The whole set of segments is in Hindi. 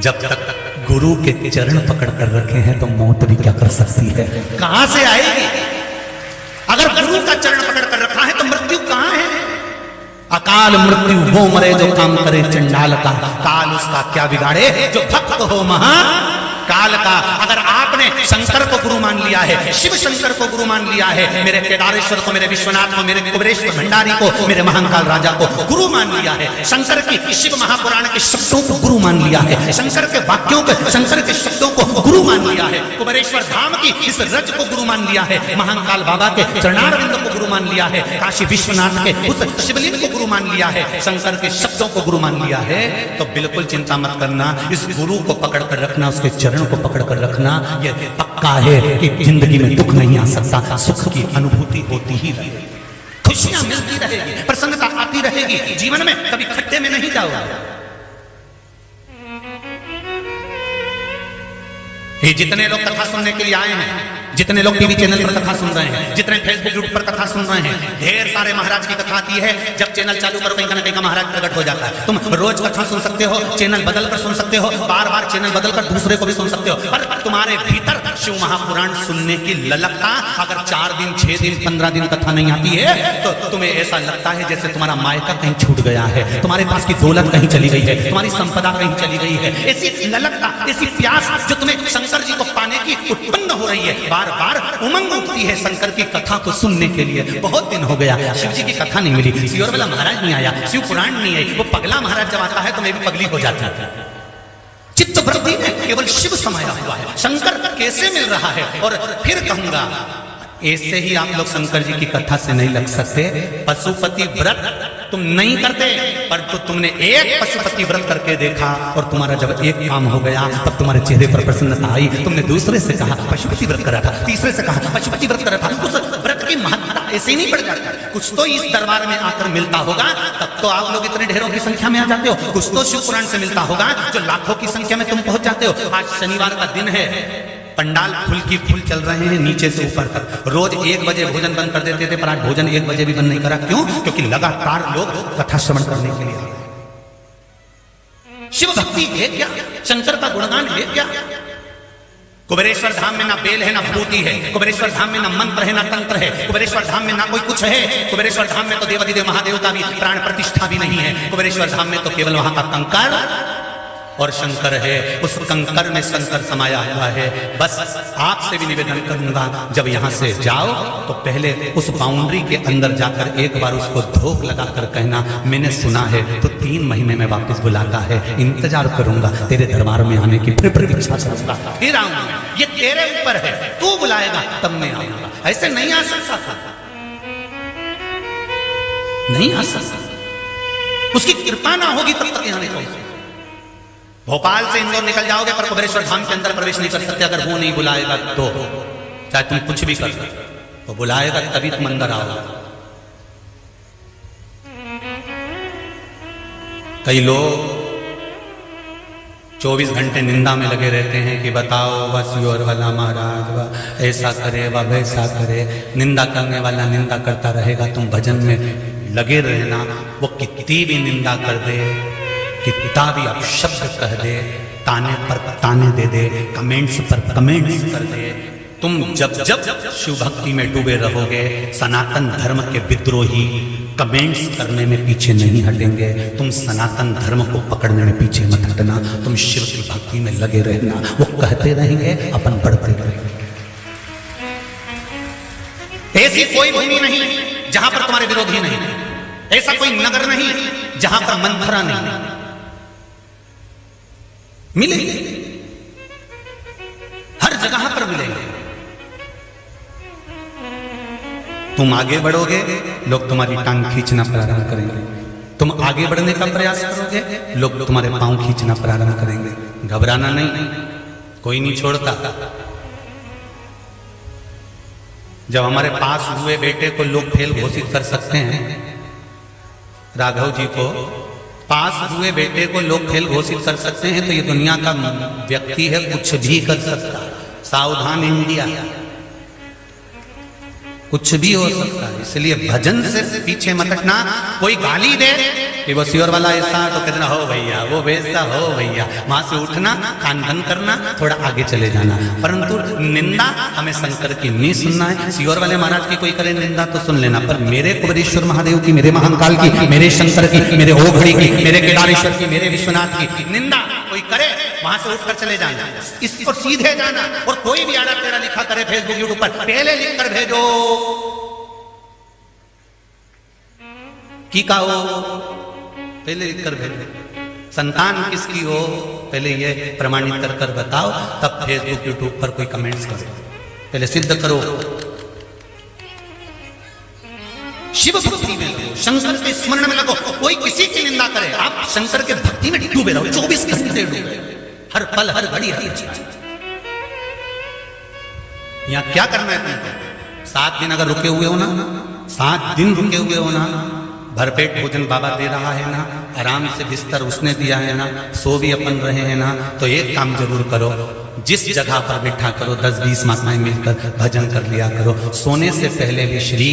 जब तक गुरु के चरण पकड़ कर रखे हैं तो मौत भी क्या कर सकती है, कहां से आएगी। अगर गुरु का चरण पकड़ कर रखा है तो मृत्यु कहां है। अकाल मृत्यु वो मरे जो काम करे चंडाल का, काल उसका क्या बिगाड़े जो भक्त हो महा काल का। अगर आपने शंकर को गुरु मान लिया है, शिव शंकर को गुरु मान लिया है, मेरे केदारेश्वर को, मेरे विश्वनाथ को, मेरे कुबेरेश्वर भंडारी को, मेरे महाकाल राजा को गुरु मान लिया है, शंकर की शिव महापुराण के शब्दों को गुरु मान लिया है, शंकर के वाक्यों को, शंकर के शब्दों को गुरु मान लिया है, कुबेरेश्वर धाम की इस रज को गुरु मान लिया है, महाकाल बाबा के चरणारविंद को गुरु मान लिया है, काशी विश्वनाथ के उस शिवलिंग को गुरु मान लिया है, शंकर के शब्दों को गुरु मान लिया है, तो बिल्कुल चिंता मत करना। इस गुरु को पकड़ कर रखना, उसके चरण को पकड़ कर रखना, यह पक्का है कि जिंदगी में दुख नहीं आ सकता, सुख की अनुभूति होती ही रहेगी, खुशियां मिलती रहेगी, प्रसन्नता आती रहेगी, जीवन में कभी खड्डे में नहीं जाओगे। ये जितने लोग कथा सुनने के लिए आए हैं, जितने लोग टीवी चैनल पर कथा सुन रहे हैं, जितने फेसबुक यूट्यूब पर कथा सुन रहे हैं, ढेर सारे महाराज की कथा आती है। जब चैनल चालू करो कहीं ना कहीं का महाराज प्रकट हो जाता है। तुम रोज कथा सुन सकते हो, चैनल बदल कर सुन सकते हो, बार बार चैनल बदल कर दूसरे को भी सुन सकते हो, पर तुम्हारे भीतर शिव महापुराण सुनने की ललकता अगर 4 दिन 6 दिन 15 दिन कथा नहीं आती है तो तुम्हें ऐसा लगता है जैसे तुम्हारा मायका कहीं छूट गया है, तुम्हारे पास की दौलत कहीं चली गई है, तुम्हारी संपदा कहीं चली गई है। ऐसी ललकता, ऐसी प्यास जो तुम्हें शंकर जी को पाने की उत्पन्न हो रही है, बार बार उमंग उठती है शंकर की कथा को सुनने के लिए। बहुत दिन हो गया शिव जी की कथा नहीं मिली, सियोर वाला महाराज नहीं आया, शिव पुराण नहीं आई। वो पगला महाराज जब आता है तो मैं भी पगली हो जाती हूं। चित्त वृत्ति में केवल शिव समाया हुआ है, शंकर कैसे मिल रहा है। और फिर कहूंगा ऐसे ही आप लोग शंकर जी की कथा से नहीं लग सकते। पशुपति व्रत तुम नहीं करते, पर तो तुमने एक पशुपति व्रत करके देखा और तुम्हारा जब एक काम हो गया तब तुम्हारे चेहरे पर प्रसन्नता आई। तुमने दूसरे से कहा पशुपति व्रत करा था, तीसरे से कहा पशुपति व्रत करा था। उस व्रत की महत्ता ऐसे ही नहीं बढ़ जाती, कुछ तो इस दरबार में आकर मिलता होगा, तब तो आप लोग इतने ढेरों की संख्या में आ जाते हो। कुछ तो शिव पुराण से मिलता होगा जो लाखों की संख्या में तुम पहुंच जाते हो। आज शनिवार का दिन है, पंडाल फुल की फुल चल रहे हैं नीचे से ऊपर तक। रोज 1 बजे भोजन बंद कर देते थे, पर आज भोजन 1 बजे भी बंद नहीं करा। क्यों? क्योंकि लगातार लोग कथा श्रवण करने के लिए आए। शिव भक्ति है क्या? शंकर का गुणगान है क्या? कुबेरेश्वर धाम में ना बेल है ना भूति है, कुबेरेश्वर धाम में ना मंत्र है ना तंत्र है, कुबेरेश्वर धाम में ना कोई कुछ है। कुबेरेश्वर धाम में तो देवाधिदेव महादेव का भी प्राण प्रतिष्ठा भी नहीं है। कुबेरेश्वर धाम में तो केवल वहां का कंकड़ और शंकर है, उस कंकर में शंकर समाया हुआ है। बस आपसे भी निवेदन करूंगा, जब यहां से जाओ तो पहले उस बाउंड्री के अंदर जाकर एक बार उसको धोख लगाकर कहना मैंने सुना है तो 3 महीने में वापस बुलाता है, इंतजार करूंगा तेरे दरबार में आने की, फिर प्रतीक्षा करूंगा, फिर आऊंगा। ये तेरे ऊपर है, तू बुलाएगा तब मैं आऊंगा। ऐसे नहीं आ सकता था, नहीं आ सकता। उसकी कृपा ना होगी तब तक यहां नहीं पहुंच। भोपाल से इंदौर निकल जाओगे पर कुबेरेश्वर धाम के अंदर प्रवेश नहीं कर सकते अगर वो नहीं बुलाएगा तो। चाहे तुम कुछ भी कर सकते, वो बुलाएगा तभी तुम अंदर आओगे। कई लोग 24 घंटे निंदा में लगे रहते हैं कि बताओ बस योर वाला महाराज वह ऐसा करे वह वैसा करे। निंदा करने वाला निंदा करता रहेगा, तुम भजन में लगे रहना। वो कितनी भी निंदा कर दे, कितना भी अपशब्द कह दे, ताने पर ताने दे दे, कमेंट्स पर कमेंट्स कर दे, तुम जब जब शिव भक्ति में डूबे रहोगे सनातन धर्म के विद्रोही कमेंट्स करने में पीछे नहीं हटेंगे। तुम सनातन धर्म को पकड़ने में पीछे मत हटना, तुम शिव की भक्ति में लगे रहना। वो कहते रहेंगे, अपन बढ़ते रहेंगे। ऐसी कोई भूमि नहीं जहां पर तुम्हारे विरोधी नहीं, ऐसा कोई नगर नहीं जहां पर मंथरा नहीं। मिलेंगे, हर जगह पर मिलेंगे। तुम आगे बढ़ोगे, लोग तुम्हारी टांग खींचना प्रारंभ करेंगे। तुम आगे बढ़ने का प्रयास करोगे, लोग तुम्हारे पांव खींचना प्रारंभ करेंगे। घबराना नहीं, कोई नहीं छोड़ता। जब हमारे पास हुए बेटे को लोग फेल घोषित कर सकते हैं, राघव जी को पास हुए बेटे को लोग फेल घोषित कर सकते हैं, तो ये दुनिया का व्यक्ति है, कुछ भी कर सकता। सावधान इंडिया, कुछ भी हो सकता है। इसलिए भजन से पीछे मत हटना। कोई गाली दे कि वो सियोर वाला ऐसा, तो कहना हो भैया वो वैसा, हो भैया वहां से उठना, कान बंद करना, थोड़ा आगे चले जाना। परंतु निंदा हमें शंकर की नहीं सुनना है। सियोर वाले महाराज की कोई करे निंदा तो सुन लेना, पर मेरे कुबेरेश्वर महादेव की, मेरे महाकाल की, मेरे शंकर की, मेरे ओघड़ी की, मेरे केदारेश्वर की, मेरे विश्वनाथ की निंदा कोई करे, वहां से उठकर चले जाना, इसको सीधे जाना। और कोई भी आड़ा टेढ़ा लिखा करे फेसबुक यूट्यूब पर, पहले लिखकर भेजो की का हो, पहले लिखकर भेजो। संतान किसकी हो पहले ये प्रमाणित कर कर बताओ, तब फेसबुक यूट्यूब पर कोई कमेंट्स करो, पहले सिद्ध करो। शिव भक्ति में लगो, शंकर के स्मरण में लगो। कोई किसी की निंदा करे, आप शंकर के भक्ति में डूबे रहो, 24 घंटे डूबे, हर पल हर घड़ी हर क्षण। यहां क्या करना है तुमको? 7 दिन अगर रुके हुए हो ना, 7 दिन रुके हुए हो ना, भरपेट भोजन बाबा दे रहा है ना, आराम से बिस्तर उसने दिया है ना, सो भी अपन रहे हैं ना, तो एक काम जरूर करो, जिस जगह पर बैठा करो 10-20 माताएं मिलकर भजन कर लिया करो। सोने से पहले भी श्री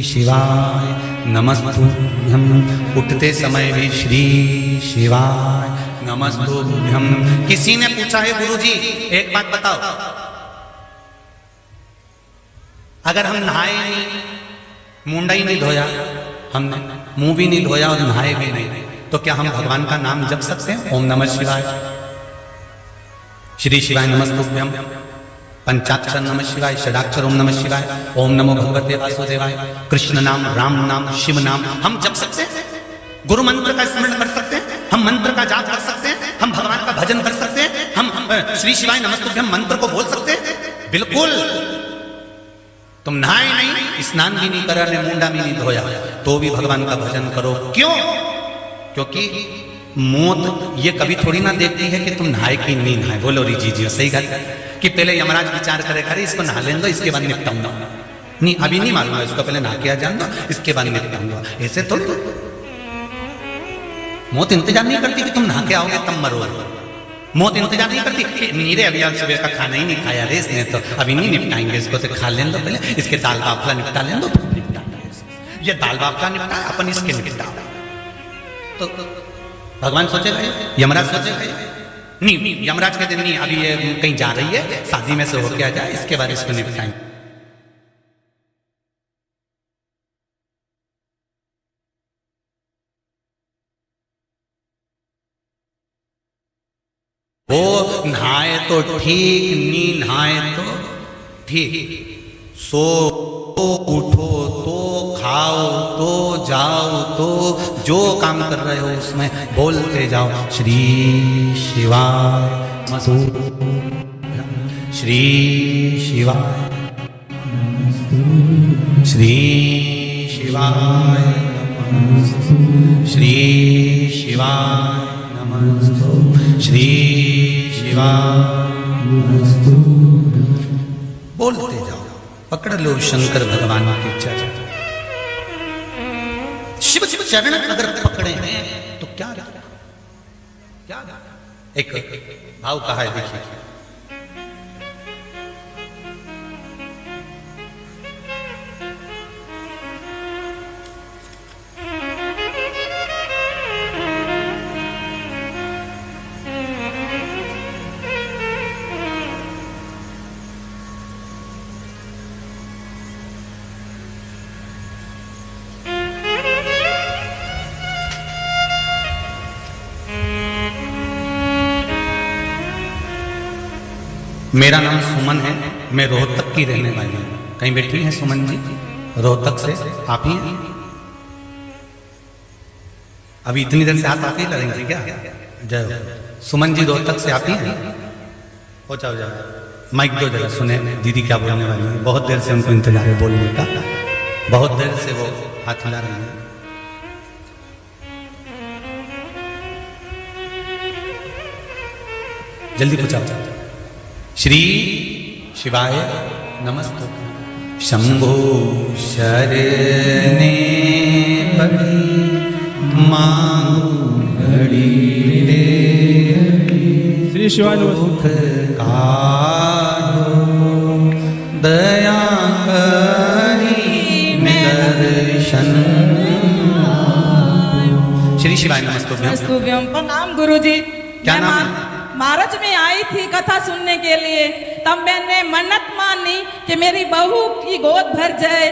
शिवाय नमस्तुभ्यम, उठते समय भी श्री शिवाय नमस्तुभ्यम। किसी ने पूछा है गुरुजी एक बात बताओ, अगर हम नहाए नहीं, मुंडा ही नहीं धोया, हमने मुंह भी नहीं धोया और नहाए भी नहीं, तो क्या हम भगवान का नाम जप सकते हैं? ओम नमः शिवाय, श्री शिवाय नमस्तुभ्यम, पंचाक्षर नमः शिवाय, षडाक्षर ओम नमः शिवाय, ओम नमो भगवते वासुदेवाय, कृष्ण नाम, राम नाम, शिव नाम हम जप सकते हैं। गुरु मंत्र का स्मरण कर सकते हैं, हम मंत्र का जाप कर सकते हैं, हम भगवान का भजन कर सकते हैं, हम श्री शिवाय नमस्तुभ्यम मंत्र को बोल सकते हैं। बिल्कुल। तुम नहाए नहीं, स्नान भी नहीं करा, ने मुंडा भी नहीं धोया, तो भी भगवान का भजन करो। क्यों? क्योंकि मौत ये कभी थोड़ी ना देखती है कि तुम नहाए कि नहीं नहाए। बोलो री जी जी, सही बात है कि पहले यमराज विचार करे, अरे इसको नहा लें दो, इसके बाद निपटाऊंगा। नहीं, अभी नहीं मालूम है, इसको पहले नहा के आ जान दो, इसके बाद निपटाऊंगा। ऐसे थोड़ी मौत इंतजार नहीं करती कि तुम नहा के आओगे तब मरोगे। मौत इंतजार नहीं करती, नीरे अभी आज सुबह का खाना ही नहीं खाया रे इसने, तो अभी नहीं निपटाएंगे इसको, तो खा लें दो पहले, इसके दाल बाफला निपटा लें दो, निपटाएंगे। ये दाल बाफला निपटा, अपन इसके निपटा। तो भगवान सोचेगा, यमराज सोचेगा नहीं, यमराज कहते नहीं, अभी ये कहीं जा रही है, शादी में से होके आ जाए, इसके बाद इसको निपटाएंगे। वो नहाए तो ठीक, नी नहाए तो ठीक, सो तो उठो तो खाओ तो जाओ तो जो काम कर रहे हो उसमें बोलते जाओ श्री शिवाय श्री शिवाय श्री शिवाय श्री शिवाय नमस्तु श्री शिवाय बोलते जाओ। पकड़ लो शंकर भगवान के चरण, शिव चरण अगर पकड़े हैं तो क्या क्या एक भाव कहा है, देखिए मेरा नाम सुमन है, मैं रोहतक की रहने वाली हूँ। कहीं बैठी हैं सुमन जी? रोहतक से आप ही हैं? अभी इतनी देर से हाथ आप ही लड़ेंगे क्या? जय सुमन जी रोहतक से आप ही हैं? हो जाओ जाओ, माइक दो जरा, सुने दीदी क्या बोलने वाली है। बहुत देर से उनको इंतजार है बोलने का, बहुत देर से वो हाथ हिला रहे हैं। जल्दी पूछा। श्री शिवाय नमस्तु शंभो शरणे पड़ी मांगू घड़ी रे, श्री शिवाय नमस्तु दया करी दर्शन शिवाय नमस्तुभ्यम। नमस्तुभ्यम। प्रणाम गुरुजी। क्या मैं नाम है? महाराज में आई थी कथा सुनने के लिए, तब मैंने मन्नत मानी कि मेरी बहू की गोद भर जाए।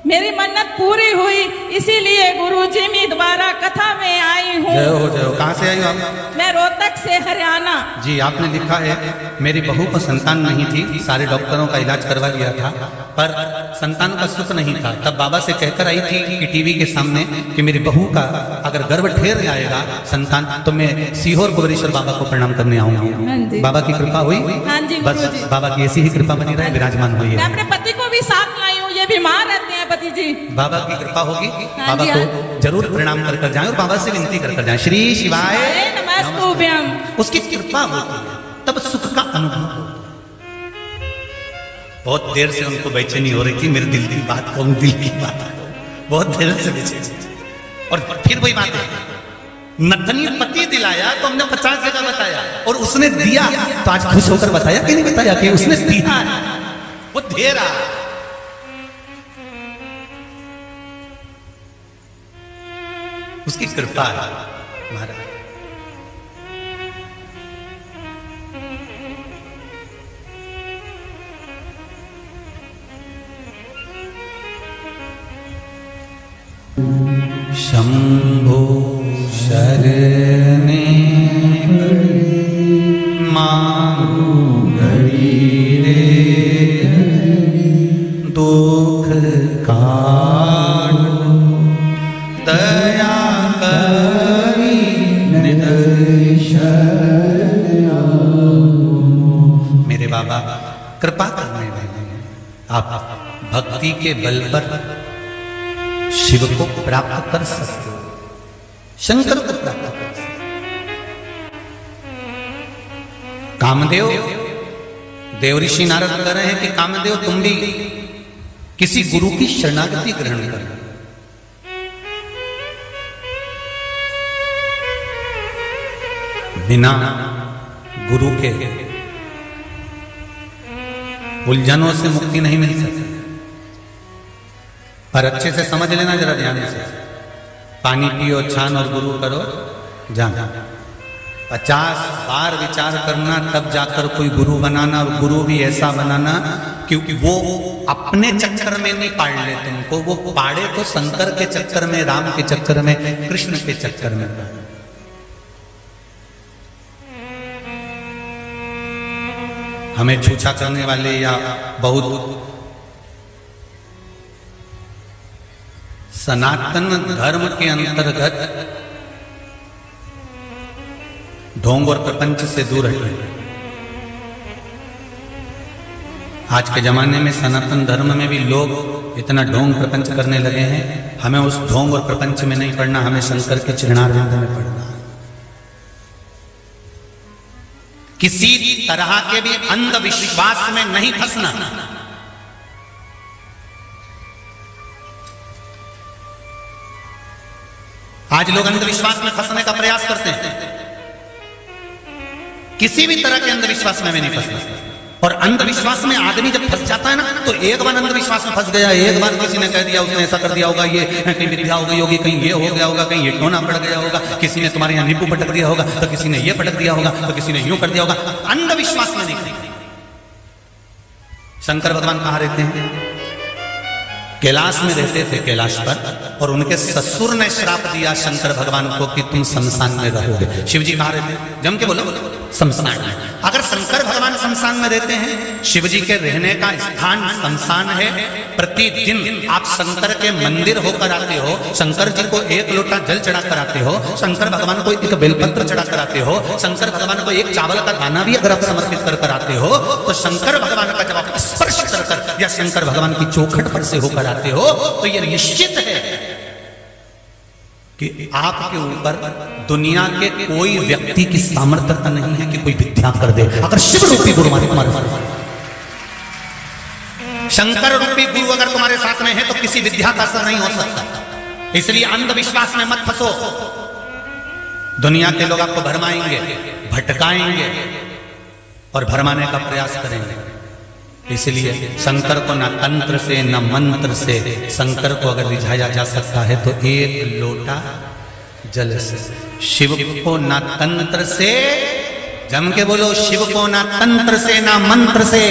मेरी मन्नत पूरी हुई, इसीलिए गुरुजी में दोबारा कथा में आई हूँ। जय हो जय हो। कहाँ से आई हो आप? मैं रोहतक से, हरियाणा। जी, आपने लिखा है मेरी बहू को संतान नहीं थी, सारे डॉक्टरों का इलाज करवा लिया था, पर संतान का सुख नहीं था। तब बाबा से कहकर आई थी कि टीवी के सामने कि मेरी बहू का अगर गर्भ ठेर जाएगा संतान, तो मैं सीहोर कुबरेश्वर बाबा को प्रणाम करने हाँ आऊंगा। जी। बाबा की कृपा हुई? हाँ जी बस गुरुजी। बाबा की ऐसी ही कृपा बनी रहे, विराजमान हुई मैं है। अपने पति को भी साथ लाई हूँ, ये बीमार रहते हैं पति जी। बाबा की कृपा होगी, हाँ बाबा जी, को जरूर प्रणाम कर जाएं और बाबा से विनती कर जाएं, श्री शिवाय नमस्तुभ्यम। उसकी कृपा होती है, तब सुख का अनुभव होता है। बहुत देर से उनको बेचैनी हो रही थी, मेरे दिल की बात कहूं, दिल की बात कहूं, बहुत देर से बेचैनी। और फिर वही बात है, नथनी पति दिलाया तो हमने 50 जगह बताया, और उसने दिया तो आज खुश होकर बताया कि नहीं बताया कि उसने दिया, वो दे रहा। उसकी कृपा है महाराज। शंभो शरणे मांगू घड़ी रे, दुख काटो दया करी मेरे बाबा कृपा करने वाले हैं। आप भक्ति के बल पर शिव को प्राप्त कर सकते हो, शंकर को प्राप्त कर सकते हो। कामदेव, देव ऋषि नारद कह रहे हैं कि कामदेव तुम भी किसी गुरु की शरणागति ग्रहण कर। बिना गुरु के उलझनों से मुक्ति नहीं मिल सकती। पर अच्छे से समझ लेना जरा ध्यान से, पानी पियो छान और गुरु करो जान। 50 बार विचार करना, तब जाकर कोई गुरु बनाना, और गुरु भी ऐसा बनाना क्योंकि वो अपने चक्कर में नहीं पाड़ ले तुमको, वो पाड़े तो शंकर के चक्कर में, राम के चक्कर में, कृष्ण के चक्कर में। हमें छूछा करने वाले या बहुत सनातन धर्म के अंतर्गत ढोंग और प्रपंच से दूर हटे। आज के जमाने में सनातन धर्म में भी लोग इतना ढोंग प्रपंच करने लगे हैं। हमें उस ढोंग और प्रपंच में नहीं पड़ना, हमें शंकर के चरणारविंद में पड़ना। किसी तरह के भी अंधविश्वास में नहीं फंसना। आज लोग अंधविश्वास में फंसने का प्रयास करते हैं। किसी भी तरह के अंधविश्वास में नहीं फंसना। और अंधविश्वास में आदमी जब फंस जाता है ना, तो एक बार अंधविश्वास में फंस गया, एक बार किसी ने कह दिया, उसने ऐसा कर दिया होगा, ये कहीं विद्या हो गई होगी, कहीं ये हो गया होगा, कहीं ये टोना पड़ गया होगा, किसी ने तुम्हारे यहाँ नींबू पटक दिया होगा, तो किसी ने ये पटक दिया होगा, तो किसी ने यूं कर दिया होगा। अंधविश्वास में नहीं। शंकर भगवान कहाँ रहते हैं? कैलाश में रहते थे, कैलाश पर, और उनके ससुर ने श्राप दिया शंकर भगवान को कि तुम शमशान में रहोगे। शिव जी कहाँ रहते हैं? जम के बोलो, शमशान में। अगर शंकर भगवान शमशान में रहते हैं, शिव जी के रहने का स्थान शमशान है। प्रतिदिन आप शंकर के मंदिर होकर आते हो, शंकर जी को एक लोटा जल चढ़ा कर आते हो, शंकर भगवान को एक बेलपत्र चढ़ा कर आते हो, शंकर भगवान को एक चावल का दाना भी अगर आप समर्पित कर आते हो, तो शंकर भगवान का जब आप स्पर्श कर या शंकर भगवान की चौखट पर से होकर आते हो, तो यह निश्चित है कि आपके ऊपर दुनिया के कोई व्यक्ति की सामर्थ्यता नहीं है कि कोई विद्या कर दे, अगर शिव रूपी गुरु तुम्हारे साथ, शंकर रूपी गुरु अगर तुम्हारे साथ में है, तो किसी विद्या का असर नहीं हो सकता। इसलिए अंधविश्वास में मत फंसो। दुनिया के लोग आपको भरमाएंगे, भटकाएंगे और भरमाने का प्रयास करेंगे। इसलिए शंकर को ना तंत्र से न मंत्र से, शंकर को अगर रिझाया जा सकता है तो एक लोटा जल से। शिव को ना तंत्र से, जम के बोलो, शिव को ना तंत्र से ना मंत्र से,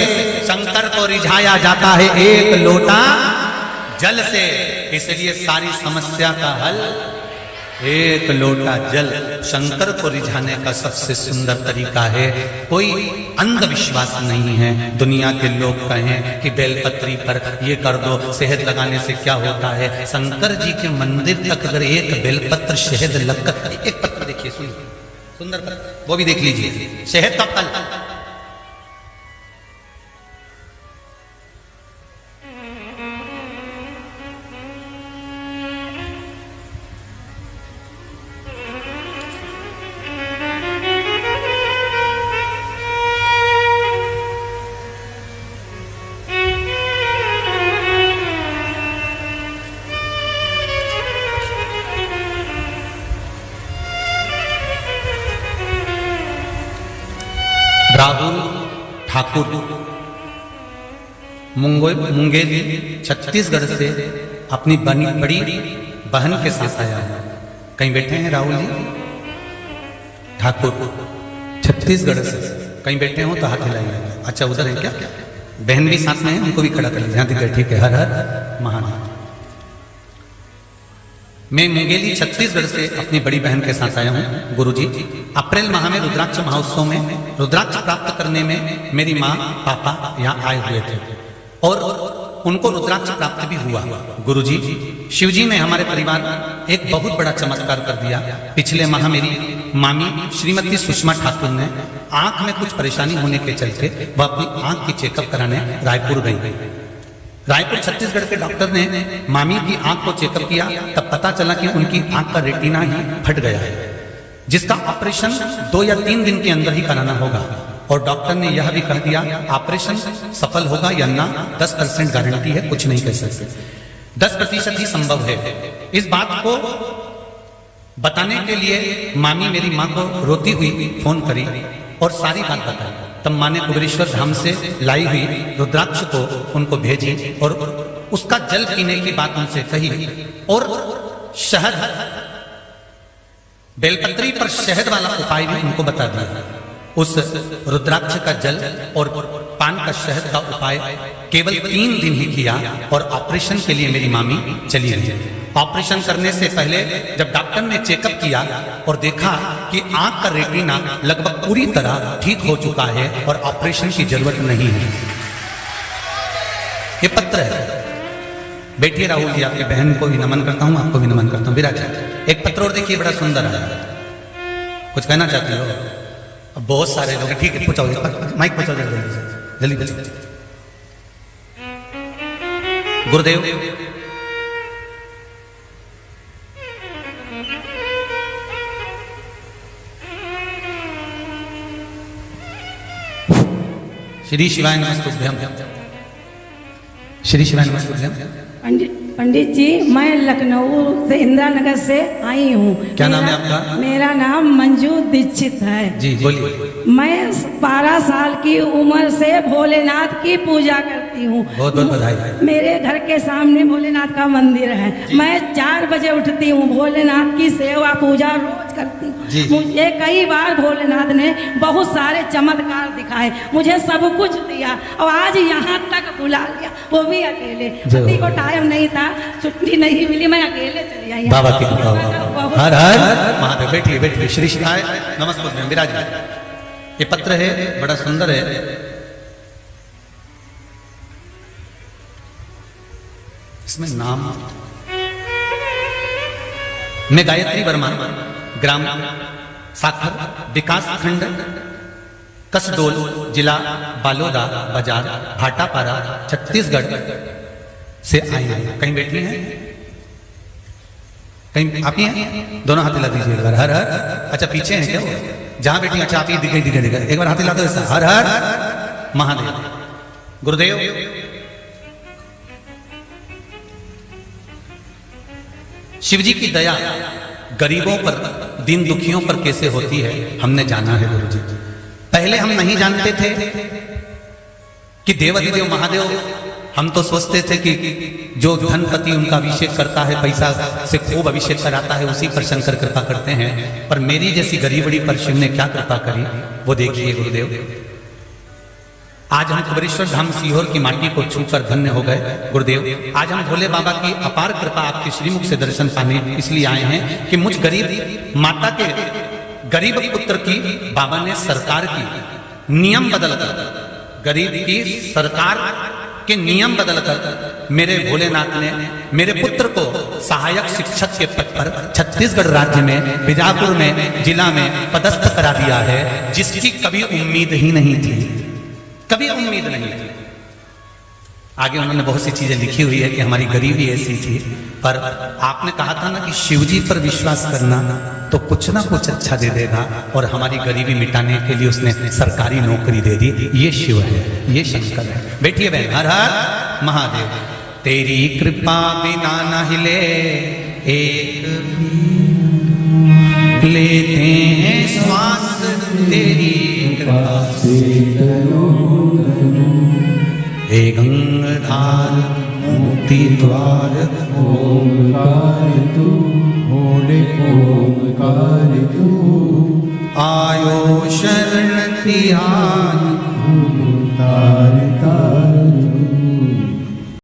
शंकर को रिझाया जाता है एक लोटा जल से। इसलिए सारी समस्या का हल एक लोटा जल। शंकर को रिझाने का सबसे सुंदर तरीका है, कोई अंधविश्वास नहीं है। दुनिया के लोग कहें कि बेलपत्री पर ये कर दो, शहद लगाने से क्या होता है। शंकर जी के मंदिर तक अगर एक बेलपत्र शहद लगकर, एक पत्र देखिए, सुनिए, सुंदर पत्र, वो भी देख लीजिए, शहद का फल। राहुल ठाकुर मुंगेली छत्तीसगढ़ से अपनी बड़ी बहन के साथ आया है। कहीं बैठे हैं राहुल जी ठाकुर, छत्तीसगढ़ से कहीं बैठे हो तो हाथ हिलाइए। अच्छा उधर है क्या? बहन भी साथ में है, उनको भी खड़ा कर लीजिए। यहाँ ठीक है। हर हर महादेव। मैं मुंगेली छत्तीसगढ़ से अपनी बड़ी बहन के साथ आया हूँ गुरुजी। अप्रैल माह में रुद्राक्ष महोत्सव में रुद्राक्ष प्राप्त करने में मेरी माँ पापा यहाँ आए हुए थे और उनको रुद्राक्ष प्राप्त भी हुआ। गुरुजी, शिवजी ने हमारे परिवार एक बहुत बड़ा चमत्कार कर दिया। पिछले माह मेरी मामी श्रीमती सुषमा ठाकुर ने आंख में कुछ परेशानी होने के चलते वह अपनी आंख की चेकअप कराने रायपुर गई। रायपुर छत्तीसगढ़ के डॉक्टर ने मामी की आंख को चेकअप किया, तब पता चला कि उनकी आंख का रेटिना ही फट गया है, जिसका ऑपरेशन 2 या 3 दिन के अंदर ही कराना होगा। और डॉक्टर ने यह भी कह दिया ऑपरेशन सफल होगा या ना 10% गारंटी है, कुछ नहीं कह सकते, 10% ही संभव है। इस बात को बताने के लिए मामी मेरी माँ को रोती हुई फोन करी और सारी बात बताई। तब माँ ने कुबेरेश्वर धाम से लाई हुई रुद्राक्ष को उनको भेजी और उसका जल पीने की बात उनसे कही और शहद, बेलपत्री पर शहद वाला उपाय भी उनको बता दिया। उस रुद्राक्ष का जल और पान का शहद का उपाय केवल 3 दिन ही किया और ऑपरेशन के लिए मेरी मामी चली गई। ऑपरेशन करने से पहले जब डॉक्टर ने चेकअप किया और देखा कि आंख का रेटिना लगभग पूरी तरह ठीक हो चुका है और ऑपरेशन की जरूरत नहीं है। ये पत्र है। बैठिए राहुल जी, आपकी बहन को भी नमन करता हूं, आपको भी नमन करता हूं। विराज, एक पत्र और देखिए, बड़ा सुंदर है। कुछ कहना चाहते हो? अब बहुत सारे लोग, ठीक है पूछाओ, माइक पूछाओ जल्दी पूछाओ। गुरुदेव, श्री शिवाय नमस्तुभ्यम। श्री शिवाय नमस्तुभ्यम। पंडित जी, मैं लखनऊ से इंदिरा नगर से आई हूँ। क्या नाम है आपका? मेरा नाम मंजू दीक्षित है। जी बोलिए। मैं 12 साल की उम्र से भोलेनाथ की पूजा करती हूँ। बहुत बहुत बधाई। मेरे घर के सामने भोलेनाथ का मंदिर है। मैं 4 बजे उठती हूँ, भोलेनाथ की सेवा पूजा रोज करती हूँ। मुझे कई बार भोलेनाथ ने बहुत सारे चमत्कार दिखाए, मुझे सब कुछ दिया और आज यहाँ तक बुला लिया, वो भी अकेले। पति को टाइम नहीं था, छुट्टी नहीं मिली, मैं अकेले चली आई। बाबा की कृपा। हर हर महादेव। बैठिए बैठिए। श्री शिवाय नमस्ते। विराज, ये पत्र है, बड़ा सुंदर है। इसमें नाम, मैं गायत्री वर्मा, ग्राम साखर, विकास खंड कसडोल, जिला बालोदा बाजार, भाटापारा, छत्तीसगढ़ से आई हैं। कहीं बैठी हैं? कहीं आप ही हैं? दोनों हाथ हिला दीजिए एक बार। हर हर। अच्छा पीछे हैं क्या वो? जहां बैठी? अच्छा आप ही दिख गई। एक बार हाथ हिला दो ऐसा। हर हर महादेव। गुरुदेव, शिवजी की दया गरीबों पर, दीन दुखियों पर कैसे होती है हमने जाना है गुरुजी। पहले हम नहीं जानते थे कि देवाधिदेव महादेव हम तो सोचते थे कि जो धनपति उनका अभिषेक करता है, पैसा से खूब अभिषेक कराता है, उसी पर शंकर कृपा करते हैं। पर मेरी जैसी गरीबड़ी पर शिव ने क्या कृपा करी वो देखिए गुरुदेव। आज हम कबरेश्वर धाम सीहोर की माटी को छूकर धन्य हो गए गुरुदेव। आज हम भोले बाबा की अपार कृपा आपके श्रीमुख से दर्शन पाने इसलिए आए हैं कि मुझ गरीब माता के गरीब पुत्र की बाबा ने सरकार की नियम बदलकर, गरीब की सरकार के नियम बदलकर मेरे भोलेनाथ ने मेरे पुत्र को सहायक शिक्षक के पद पर छत्तीसगढ़ राज्य में बीजापुर में जिला में पदस्थ करा दिया है, जिसकी कभी उम्मीद ही नहीं थी, कभी उम्मीद नहीं थी। आगे उन्होंने बहुत सी चीजें लिखी हुई है कि हमारी गरीबी ऐसी थी, पर आपने कहा था ना कि शिव जी पर विश्वास करना तो कुछ ना कुछ अच्छा दे देगा, और हमारी गरीबी मिटाने के लिए उसने सरकारी नौकरी दे दी। ये शिव है, ये शंकर है। बैठिए बहन। हर हर महादेव। तेरी कृपा बिना न हिले एक लेते हैं श्वास, तेरी कृपा हे गंगाधार मुक्ति द्वार, ओंकार तू भोले ओंकार तू, आयो शरण तिहार